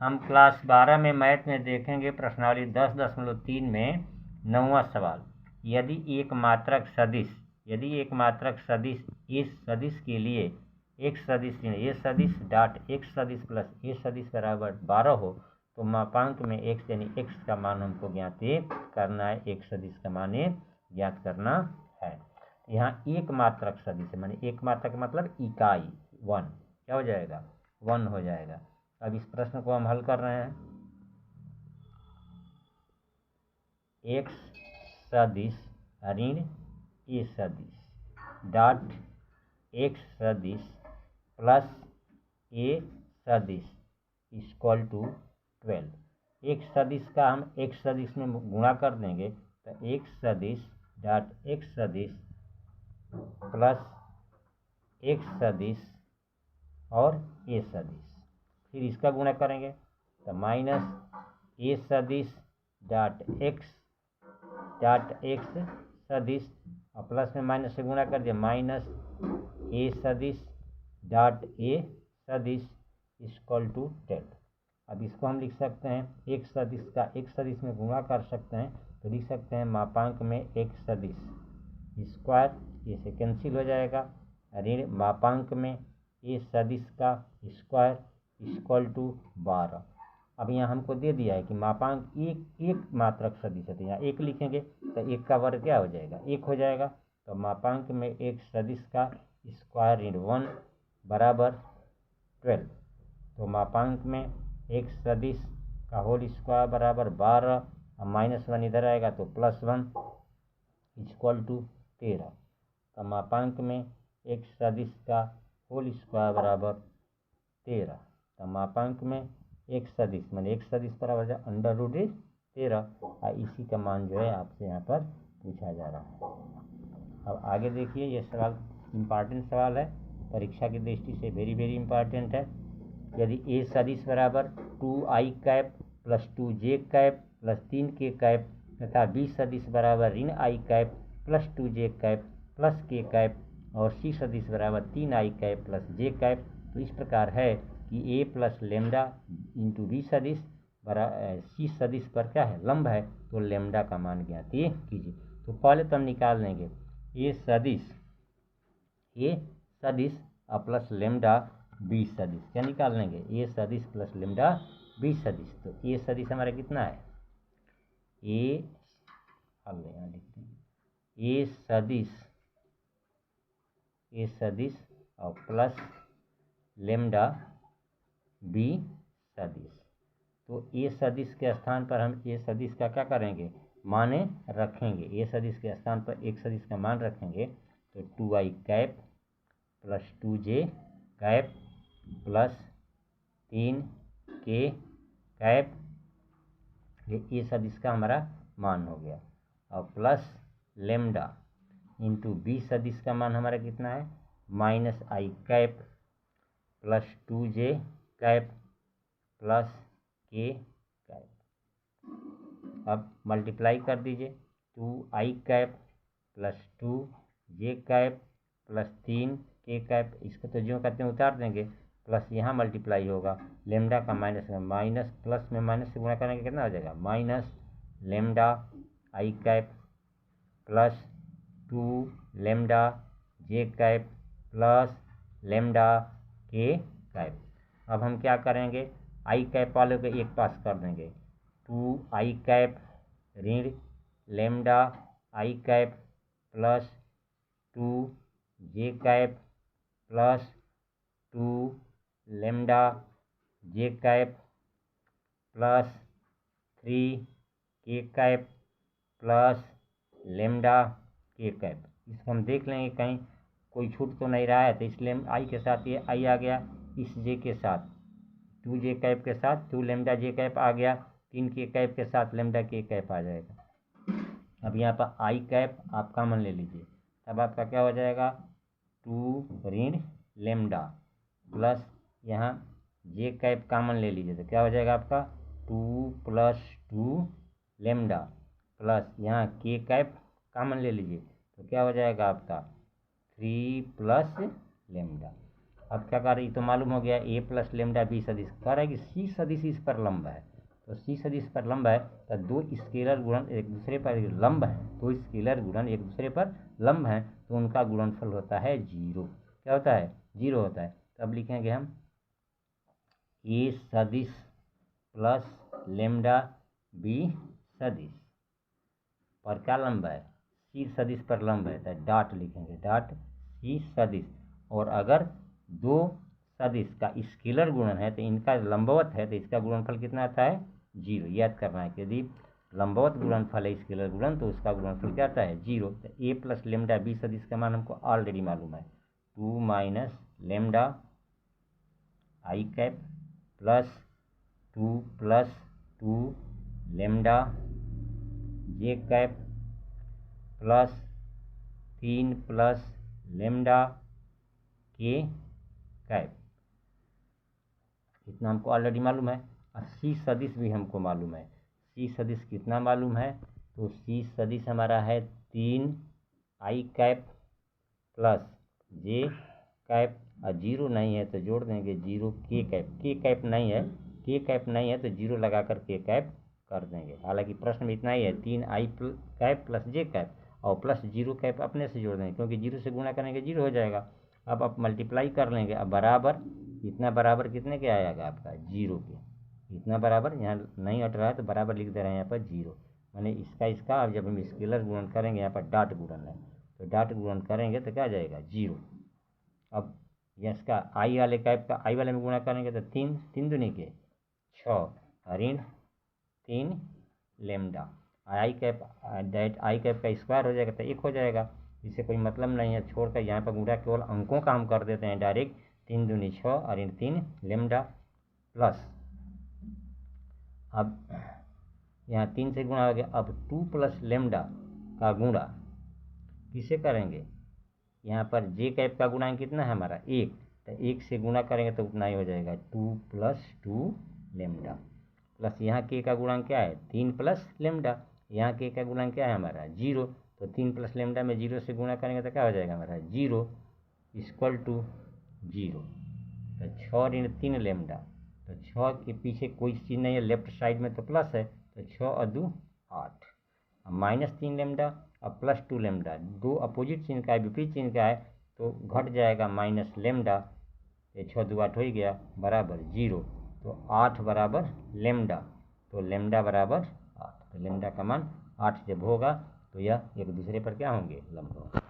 हम क्लास 12 में मैथ में देखेंगे प्रश्नावली 10.3 में 9वां सवाल। यदि एक मात्रक सदिश इस सदिश के लिए एक सदिश ए सदिश डॉट एक्स सदिश प्लस ए सदिश बराबर 12 हो तो मापांक में x यानी x का मान हमको ज्ञात करना है। एक सदिश का मान ज्ञात करना है। यहाँ एक मात्रक सदिश है, माने एक मात्रक मतलब इकाई 1, क्या हो जाएगा 1 हो जाएगा। अब इस प्रश्न को हम हल कर रहे हैं। x सदिश ऋण ए सदिश डॉट x सदिश प्लस ए सदिश इक्वल टू 12। एक सदिश का हम एक सदिश में गुणा कर देंगे तो एक सदिश डॉट x सदिश प्लस एक सदिश और ए सदिश, फिर इसका गुणा करेंगे तो माइनस ए सदिश डॉट एक्स सदिश और प्लस में माइनस से गुणा कर दिया माइनस ए सदिश डॉट ए सदिश इक्वल टू 10। अब इसको हम लिख सकते हैं एक सदिश का एक सदिश में गुणा कर सकते हैं तो लिख सकते हैं मापांक में एक सदिश स्क्वायर, ये से कैंसिल हो जाएगा, ऋण मापांक में ए सदिश का स्क्वायर इक्वल टू 12। अब यहाँ हमको दे दिया है कि मापांक एक मात्रक सदिश है तो यहाँ एक लिखेंगे तो एक का वर्ग क्या हो जाएगा 1 हो जाएगा। तो मापांक में एक सदिश का स्क्वायर ऋण 1 बराबर 12। तो मापांक में एक सदिश का होल स्क्वायर बराबर 12 और -1 इधर आएगा तो +1 इक्वल टू 13। तो मापांक में एक सदिश का होल स्क्वायर बराबर 13। तो मापांक में एक सदिश माने एक सदिश बराबर √13 और इसी का मान जो है आपसे यहाँ पर पूछा जा रहा है। अब आगे देखिए, ये सवाल इम्पॉर्टेंट सवाल है, परीक्षा की दृष्टि से वेरी इम्पॉर्टेंट है। यदि ए सदिश बराबर 2i cap plus 2j cap plus 3k cap तथा बी सदिश बराबर ऋण i cap plus 2j cap plus k cap और सी सदिश बराबर 3i cap plus j cap, तो इस प्रकार है कि a plus lambda into B सदिश सी सदिश पर क्या है लंब है, तो लेमडा का मान ज्ञात कीजिए। तो पहले तो हम निकाल लेंगे ए सदिश और प्लस लेमडा बी सदिश, क्या निकाल लेंगे ए सदिश प्लस लेमडा बी सदिश। तो ए सदिश हमारा कितना है ए सदिश और प्लस लेमडा बी सदिश। तो ए सदिश के स्थान पर हम ए सदिश का क्या करेंगे माने रखेंगे, ए सदिश के स्थान पर एक सदिश का मान रखेंगे तो 2i cap plus 2j cap plus 3k cap, ये ए सदिश का हमारा मान हो गया, और प्लस लेमडा इंटू बी सदिश का मान हमारा कितना है -i cap plus 2j cap plus k cap. अब मल्टीप्लाई कर दीजिए 2i cap plus 2j cap plus 3k cap, इसको तो जो करते हैं उतार देंगे, प्लस यहाँ मल्टीप्लाई होगा लेमडा का माइनस प्लस में माइनस से गुणा करेंगे कितना हो जाएगा minus lambda i cap plus 2 lambda j cap plus lambda k cap. अब हम क्या करेंगे i कैप वाले को एक पास कर देंगे, 2i कैप ऋण lambda i cap plus 2j cap plus 2 lambda j cap plus 3k cap plus lambda k cap. इसको हम देख लेंगे कहीं कोई छूट तो नहीं रहा है, तो इसलिए i के साथ ये i आ गया, इस j के साथ 2j कैप के साथ 2 लेमडा j कैप आ गया, 3k कैप के साथ लेमडा k कैप आ जाएगा। अब यहाँ पर i कैप आप कॉमन ले लीजिए, तब आपका क्या हो जाएगा 2 ऋण लेमडा प्लस यहाँ j कैप कॉमन ले लीजिए तो क्या हो जाएगा आपका 2 प्लस 2 लेमडा प्लस यहाँ k कैप कॉमन ले लीजिए तो क्या हो जाएगा आपका 3 प्लस लेमडा। अब क्या कर रही है, तो मालूम हो गया a प्लस लेमडा b सदिश, कह रहा है कि c सदिश इस पर लंब है, तो c सदिश पर लंब है तो दो स्केलर गुणन एक दूसरे पर लंब है, दो स्केलर गुणन एक दूसरे पर लंब है तो उनका गुणनफल होता है 0। क्या होता है, 0 होता है। तो अब लिखेंगे हम a सदिश प्लस लेमडा b सदिश पर क्या लंब है, c सदिश पर लंब है, तो डॉट लिखेंगे, डॉट c सदिश। और अगर दो सदिश का स्केलर गुणन है तो इनका लंबवत है तो इसका गुणनफल कितना आता है, 0। याद करना है कि यदि लंबवत गुणनफल है स्केलर गुणन तो उसका गुणनफल क्या आता है, 0। तो a प्लस लेमडा b सदिश का मान हमको ऑलरेडी मालूम है, 2 minus lambda I cap plus 2 plus 2 lambda J cap plus 3 plus lambda के कैप, इतना हमको ऑलरेडी मालूम है। और सी सदिश भी हमको मालूम है, सी सदिश कितना मालूम है, तो सी सदिश हमारा है 3 आई कैप प्लस जे कैप, और 0 नहीं है तो जोड़ देंगे 0 के कैप, के कैप नहीं है, के कैप नहीं है तो 0 लगा कर के कैप कर देंगे। हालांकि प्रश्न में इतना ही है, 3 आई कैप प्लस जे कैप और प्लस 0 कैप अपने से जोड़ देंगे, क्योंकि 0 से गुणा करेंगे 0 हो जाएगा। अब आप मल्टीप्लाई कर लेंगे, अब बराबर इतना बराबर कितने के आएगा आपका, 0 के। इतना बराबर यहाँ नहीं हट रहा है तो बराबर लिख दे रहे हैं यहाँ पर 0, माने इसका अब जब हम स्केलर गुणन करेंगे, यहाँ पर डॉट गुणन है तो डॉट गुणन करेंगे तो क्या आ जाएगा, 0। अब इसका आई वाले कैप का आई वाले में गुणा करेंगे तो 3 दूनी के 6 ऋण 3 लेमडा, आई कैप डेट आई कैप का स्क्वायर हो जाएगा तो 1 हो जाएगा, इससे कोई मतलब नहीं है, छोड़कर यहाँ पर गुणा केवल अंकों का हम कर देते हैं डायरेक्ट, 3 दूनी 6 और 3 लेमडा प्लस, अब यहाँ 3 से गुणा हो गया, अब 2 प्लस लेमडा का गुणा किसे करेंगे, यहाँ पर जे कैप का गुणांक कितना है हमारा 1, तो 1 से गुणा करेंगे तो उतना ही हो जाएगा, 2 प्लस 2 लेमडा प्लस यहाँ के का गुणांक क्या है, 3 प्लस लेमडा, यहाँ के का गुणांक क्या है हमारा 0, तो 3 प्लस लेमडा में 0 से गुणा करेंगे तो क्या हो जाएगा हमारा 0 इक्वल टू 0, तो 6 ऋण 3 लेमडा, तो 6 के पीछे कोई चीज़ नहीं है, लेफ्ट साइड में तो प्लस है, तो 6 और 2 8, अब माइनस 3 लेमडा अब प्लस 2 लेमडा, दो अपोजिट चिन्ह का है, विपरीत चिन्ह का है तो घट जाएगा माइनस लेमडा, ये 6 2 8 हो ही गया बराबर 0, तो 8 बराबर लेमडा, तो लेमडा बराबर 8, तो लेमडा का मान 8 जब होगा तो यह एक दूसरे पर क्या होंगे, लंब होंगे।